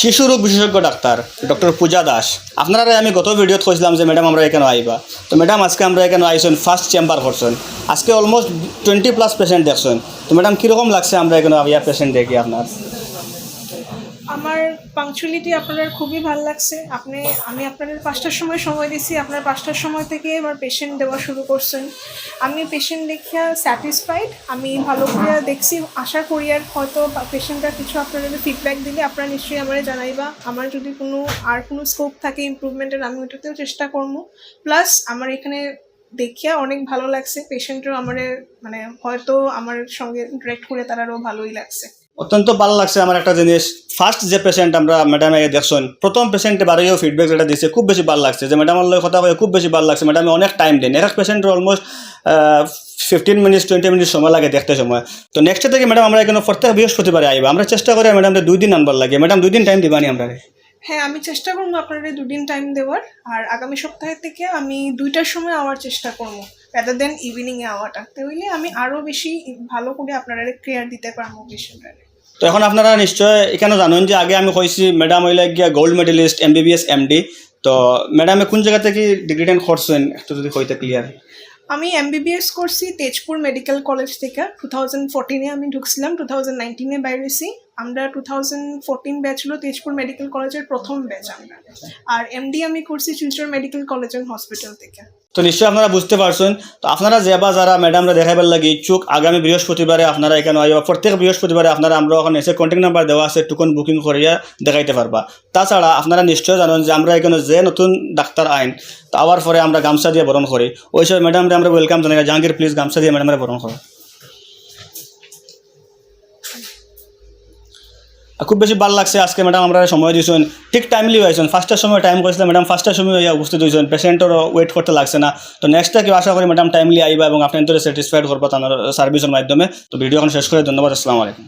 শিশু রোগ বিশেষজ্ঞ ডাক্তার ডক্টর পূজা দাস। আপনারা আমি গত ভিডিওত কইছিলাম যে ম্যাডাম আমরা এখানে আইবা, তো ম্যাডাম আজকে আমরা এখানে আইসন ফার্স্ট চেম্বার করছেন। আজকে অলমোস্ট 20+ পেশেন্ট দেখছেন। তো ম্যাডাম কীরকম লাগছে আমরা এখানে আইয়া পেশেন্ট দেখি আপনার? আমার পাংচুয়ালিটি আপনার খুবই ভালো লাগছে। আমি আপনাদের 5টার সময় দিয়েছি, আপনার 5টার সময় থেকে আমার পেশেন্ট দেওয়া শুরু করছেন। আমি পেশেন্ট দেখিয়া স্যাটিসফাইড। আমি ভালো করে দেখছি, আশা করি আর হয়তো পেশেন্টরা কিছু আপনারা ফিডব্যাক দিলে আপনারা নিশ্চয়ই আমার জানাইবা। আমার যদি কোনো স্কোপ থাকে ইমপ্রুভমেন্টের, আমি ওইটাতেও চেষ্টা করবো। প্লাস আমার এখানে দেখিয়া অনেক ভালো লাগছে। পেশেন্টরাও মানে হয়তো আমার সঙ্গে ইন্টারেক্ট করে তারারও ভালোই লাগছে। অত্যন্ত ভালো লাগছে আমার একটা জিনিস, ফার্স্ট যে পেশেন্ট আমরা ম্যাডাম দেখছেন, প্রথম পেশেন্টে বারেও ফিডব্যাক যেটা দিচ্ছে খুব বেশি ভালো লাগছে, যে ম্যাডামের লগে কথা কয়ে খুব বেশি ভালো লাগছে। ম্যাডামে অনেক টাইম দেন, এক পেশেন্টের অলমোস্ট 15 মিনিটস 20 মিনিট সময় লাগে দেখতে সময়। তো নেক্সট থেকে ম্যাডাম আমরা এখানে প্রত্যেক বৃহস্পতিবারে আইবা, আমরা চেষ্টা করি ম্যাডামকে 2 দিন আনবার লাগে। ম্যাডাম 2 দিন টাইম দিবানি আমরা? হ্যাঁ, আমি চেষ্টা করবো আপনাদের 2 দিন টাইম দেওয়ার। আর আগামী সপ্তাহে থেকে আমি 2টার সময় আওয়ার চেষ্টা করবো, রাদার দেন ইভিনিংয়ে আওয়াটা। তাহলে আমি আরও বেশি ভালো করে আপনারা কেয়ার দিতে পারবো পেশেন্টরা। তো এখন আপনারা নিশ্চয় এখানে জানেন যে আগে আমি কইছি ম্যাডাম হইলে গিয়া গোল্ড মেডেলিস্ট MBBS MD। তো ম্যাডামে কোন জায়গা থেকে ডিগ্রি টেন করছেন একটু যদি কইতে ক্লিয়ার? আমি MBBS করছি তেজপুর মেডিকেল কলেজ থেকে। 2014-এ আমি ঢুকছিলাম, 2019-এ বাইরেছি। আমরা 2014 ব্যাচ হলো তেজপুর মেডিকেল কলেজের প্রথম ব্যাচ আমরা। আর MD আমি করছি Silchar medical college and hospital থেকে। তো নিশ্চয়ই আপনারা বুঝতে পারছেন। তো আপনারা যারা ম্যাডামরা দেখাইবার লাগে ইচ্ছুক, আগামী বৃহস্পতিবারে আপনারা এখানে আইবা। প্রত্যেক বৃহস্পতিবারে আপনারা আমরা ওখানে এসে কন্ট্যাক্ট নাম্বার দেওয়া আছে, টোকন বুকিং করিয়া দেখাইতে পারবা। তাছাড়া আপনারা নিশ্চয় জানেন যে আমরা এখানে যে নতুন ডাক্তার আইন তো আবার পরে আমরা গামছা দিয়ে বরণ করি। ওই সময় ম্যাডামরা আমরা ওয়েলকাম জানাই, জাহাঙ্গীর প্লিজ গামছা দিয়ে ম্যাডামরা বরণ করো। খুব বেশি ভালো লাগছে আজকে ম্যাডাম আমরা সময় দিয়েছেন, ঠিক টাইমলি হয়েছেন। 5টার সময় টাইম করেছিলাম ম্যাডাম, 5টার সময় উপস্থিত হয়েছেন, পেশেন্টেরও ওয়েট করতে লাগছে না। তো নেক্সটটা কেউ আশা করি ম্যাডাম টাইমলি আইবা এবং আপনার স্যাটিসফাইড করবো তার সার্ভিসের মাধ্যমে। তো ভিডিও এখন শেষ করে ধন্যবাদ, আসসালামু আলাইকুম।